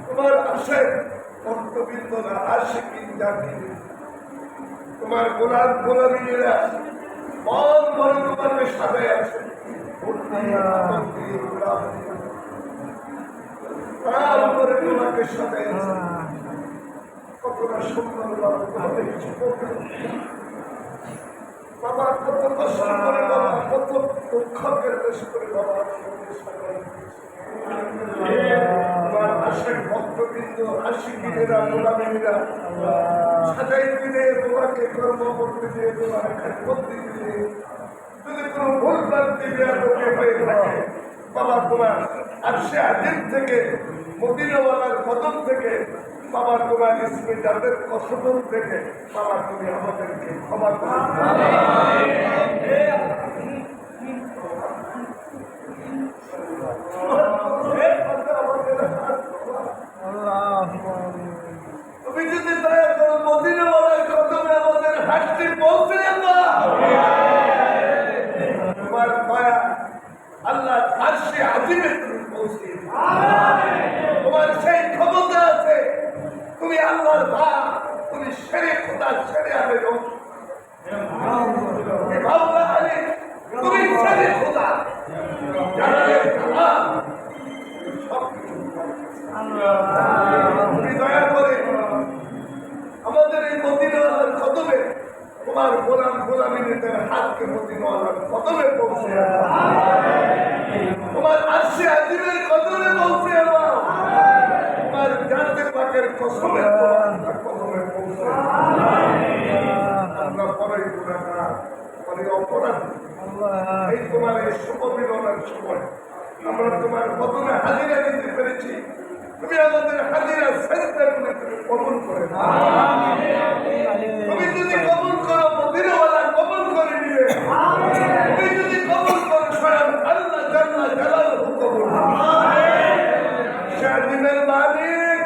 তোমার আশায় ভক্তবৃন্দরা আশিকিন জাতি তোমার গোলাপ গোলামীরা মন মনে তোমাকে সাজাই আছে তোমাকে সাজাই আছে কতটা সুন্দর বাবা কিছু বাবা কত কষ্ট করে বাবা কত দুঃখের দেশ করে বাবা তোমার আশেক ভক্তবৃন্দ আশিকিনেরা গোলামীরা সাজাই দিলে তোমাকে কর্ম করতে দিয়ে তোমার করতে দিলে যদি কোনো ভুল প্রান্তি হয়ে থাকে বাবা তোমার আরশে আজিম থেকে মদিনাওয়ালার কদম থেকে বাবা তোমার ইসমে যাদের কসম থেকে বাবা তুমি আমাদেরকে ক্ষমা করো তুমি যদি দয়া করো মদিনাওয়ালার কদমে আমাদের হাসতে পৌঁছে না তোমার দয়া আল্লাহ আরশে আজিমে তুমি পৌঁছে তোমার সেই ক্ষমতা আছে তুমি আল্লাহর ভাব তুমি সেরে খোদা সেরে আলে তুমি সেরে খোদা তুমি দয়া করে আমাদের এই মদিনাওয়ালার কদমে তোমার গোলাম গোলামীদের হাতকে মদিনাওয়ালার কদমে পৌঁছে তোমার আরশে আজিমের কদমে পৌঁছে তোমার জানতে পাকের কসমে কদমে পৌঁছে আমরা পরে গুনাহগার পরে অপরাধ এই তোমার এই শুভ মিলনের সময় আমরা তোমার কদমে হাজিরা দিতে পেরেছি তুমি আমাদের হাজিরা সেজদা করে তুমি কবুল করে তুমি যদি কবুল করো মদিনাওয়ালা কবুল করে নিবে তুমি যদি কবুল করো স্বয়ং আল্লাহ জাল্লা জালালহু কবুল শাদিনের মালিক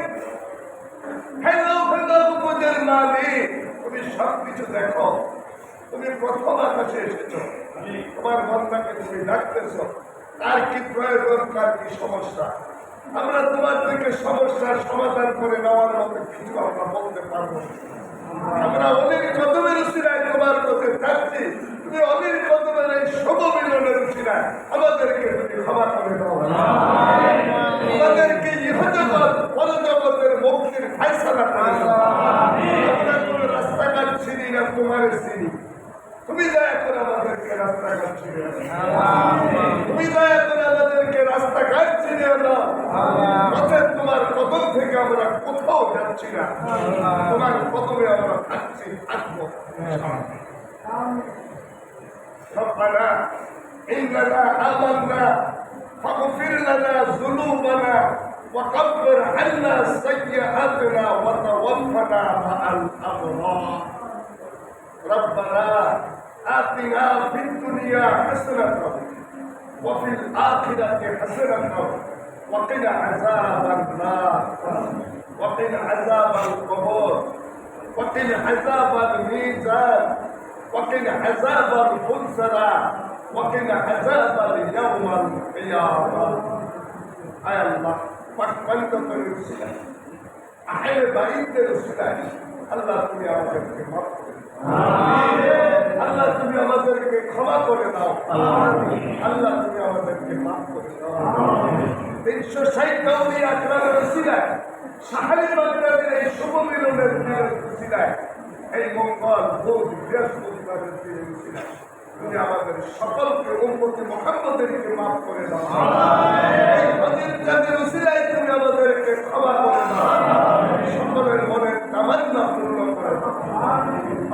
হেলো হেলো বুজের মালিক তুমি সব কিছু দেখো তুমি প্রথম আকাশে এসেছো তোমার বান্দাকে তুমি ডাকতেছো কার কি প্রয়োজন কার কি সমস্যা আমরা তোমার থেকে সমস্যার সমাধান করে নেওয়ার মতো কিছু আমরা বলতে পারবো আমরা অনেক কদমের উচিলায় তোমার কাছে থাকছি তুমি অনেক কদমের এই শুভ মিলনের উচিলায় আমাদেরকে তুমি ক্ষমা করে দাও আমাদেরকে ইহজগৎ পরজগতের মুক্তির ফায়সালা করে দাও আমরা কোনো রাস্তাঘাট চিনি না তোমার চিনি তুমি দয়া করে আমাদেরকে রাস্তাঘাট চিনে তুমি দয়া করে আমাদেরকে রাস্তাঘাট চিনে দাও তোমার কদম থেকে আমরা কোথাও যাচ্ছি না তোমার কদমে আমরা থাকছি থাকবো ربنا إننا آمنا فاغفر لنا ذنوبنا وكفر عنا سيئاتنا وتوفنا مع الأبرار ربنا آتنا في الدنيا حسنة وفي الآخرة حسنة وقنا عذاب النار وقنا عذاب القبور وقنا عذاب الميزان وقنا عذاب الخلصرة وقنا عذاب يوم القيامة أي الله فقبلت الرسالة أحيي بعيد الرسالة الله তুমি আমাদেরকে মাফ করে আল্লাহ তুমি আমাদেরকে ক্ষমা করে দাও আল্লাহ তুমি আমাদেরকে মাফ করে দাও 360 কাউরি আকরামের উসিলায় শাহরি বাগদাদের এই শুভ মিলনের উসিলায় এই মঙ্গল বুধ বৃহস্পতিবারের দিনের উসিলায় তুমি আমাদের সকলকে উম্মতে মুহাম্মদকে মাফ করে দাও এই ফজিলতের উসিলায় তুমি আমাদেরকে ক্ষমা করে দাও সকলের মনের তামান্না পূর্ণ করে দাও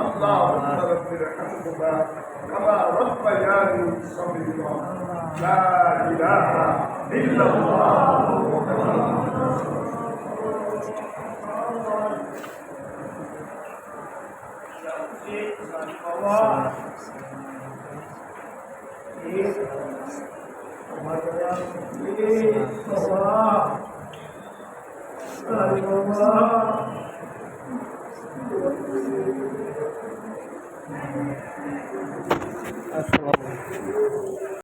اللهم رب ارحمهما كما ربياني صغيرا لا اله الا الله আসসালামু আলাইকুম।